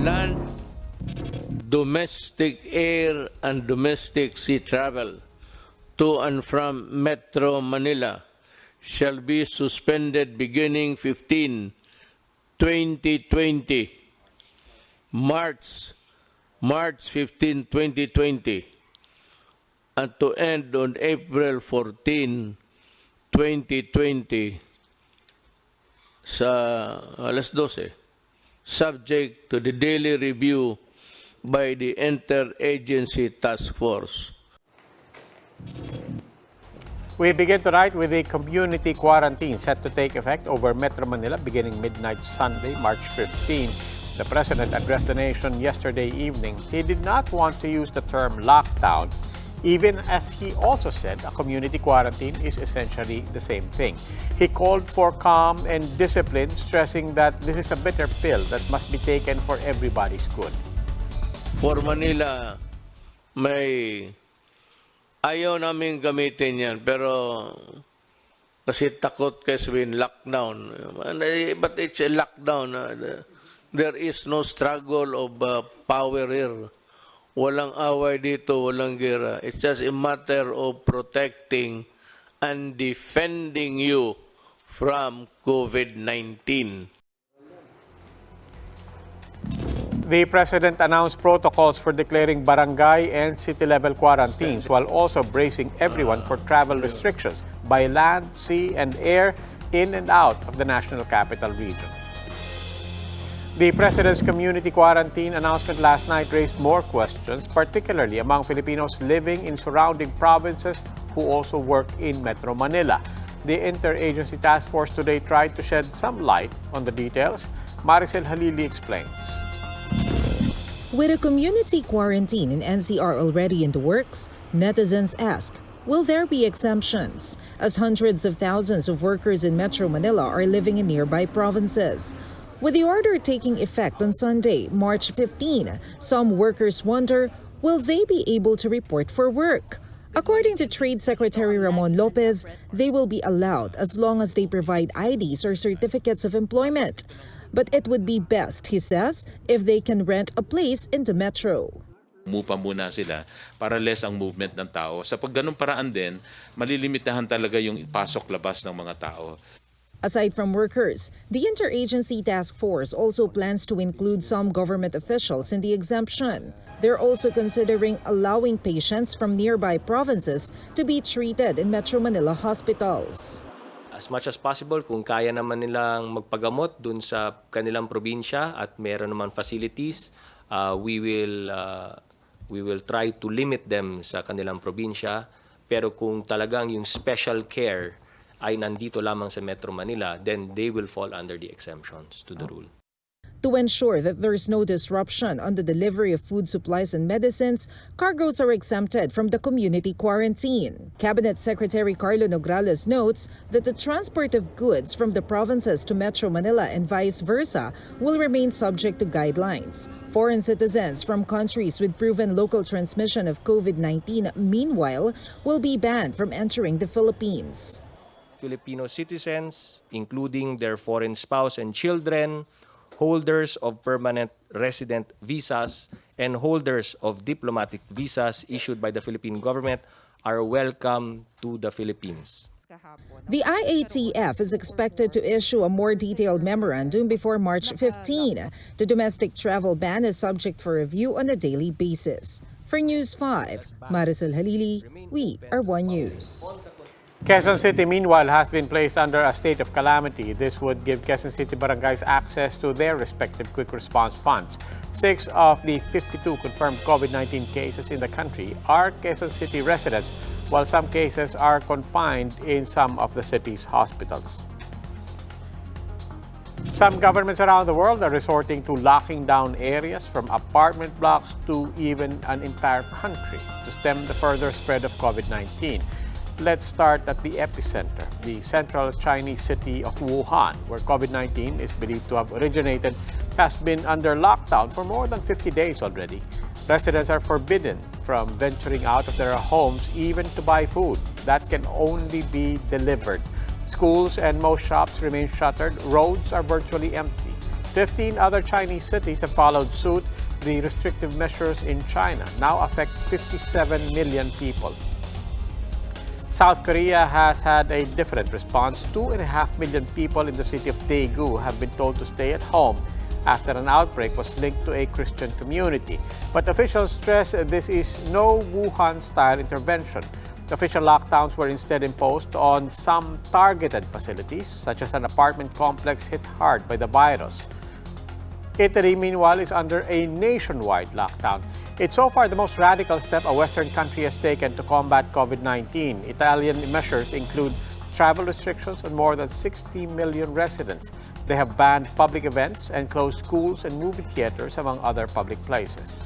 land, domestic air, and domestic sea travel to and from Metro Manila shall be suspended beginning 2020, March 15, 2020, and to end on April 14, 2020 sa alas 12, subject to the daily review by the Interagency Task Force. We begin tonight with a community quarantine set to take effect over Metro Manila beginning midnight Sunday, March 15. The President addressed the nation yesterday evening. He did not want to use the term lockdown, even as he also said a community quarantine is essentially the same thing. He called for calm and discipline, stressing that this is a bitter pill that must be taken for everybody's good. For Manila, ayaw namin gamitin yan, pero kasi takot kasi sabihin lockdown. But it's a lockdown. There is no struggle of power here. Walang away dito, walang gera. It's just a matter of protecting and defending you from COVID-19. The President announced protocols for declaring barangay and city-level quarantines while also bracing everyone for travel restrictions by land, sea, and air in and out of the National Capital Region. The President's community quarantine announcement last night raised more questions, particularly among Filipinos living in surrounding provinces who also work in Metro Manila. The Interagency Task Force today tried to shed some light on the details. Maricel Halili explains. With a community quarantine in NCR already in the works, netizens ask, will there be exemptions? As hundreds of thousands of workers in Metro Manila are living in nearby provinces. With the order taking effect on Sunday, March 15, some workers wonder, will they be able to report for work? According to Trade Secretary Ramon Lopez, they will be allowed as long as they provide IDs or certificates of employment. But it would be best, he says, if they can rent a place in the metro. Umupa muna sila para less ang movement ng tao. Sa pagganong paraan din, malilimitahan talaga yung pasok-labas ng mga tao. Aside from workers, the Interagency Task Force also plans to include some government officials in the exemption. They're also considering allowing patients from nearby provinces to be treated in Metro Manila hospitals. As much as possible, kung kaya naman nilang magpagamot dun sa kanilang probinsya at meron naman facilities, we will try to limit them sa kanilang probinsya. Pero kung talagang yung special care ay nandito lamang sa Metro Manila, then they will fall under the exemptions to the rule. To ensure that there is no disruption on the delivery of food supplies and medicines, cargoes are exempted from the community quarantine. Cabinet Secretary Carlo Nograles notes that the transport of goods from the provinces to Metro Manila and vice versa will remain subject to guidelines. Foreign citizens from countries with proven local transmission of COVID-19, meanwhile, will be banned from entering the Philippines. Filipino citizens, including their foreign spouse and children, holders of permanent resident visas, and holders of diplomatic visas issued by the Philippine government are welcome to the Philippines. The IATF is expected to issue a more detailed memorandum before March 15. The domestic travel ban is subject for review on a daily basis. For News 5, Maricel Halili, we are One News. Quezon City, meanwhile, has been placed under a state of calamity. This would give Quezon City barangays access to their respective quick response funds. 6 of the 52 confirmed COVID-19 cases in the country are Quezon City residents, while some cases are confined in some of the city's hospitals. Some governments around the world are resorting to locking down areas from apartment blocks to even an entire country to stem the further spread of COVID-19. Let's start at the epicenter, the central Chinese city of Wuhan, where COVID-19 is believed to have originated, has been under lockdown for more than 50 days already. Residents are forbidden from venturing out of their homes even to buy food that can only be delivered. Schools and most shops remain shuttered. Roads are virtually empty. 15 other Chinese cities have followed suit. The restrictive measures in China now affect 57 million people. South Korea has had a different response. 2.5 million people in the city of Daegu have been told to stay at home after an outbreak was linked to a Christian community. But officials stress this is no Wuhan-style intervention. Official lockdowns were instead imposed on some targeted facilities, such as an apartment complex hit hard by the virus. Italy, meanwhile, is under a nationwide lockdown. It's so far the most radical step a Western country has taken to combat COVID-19. Italian measures include travel restrictions on more than 60 million residents. They have banned public events and closed schools and movie theaters, among other public places.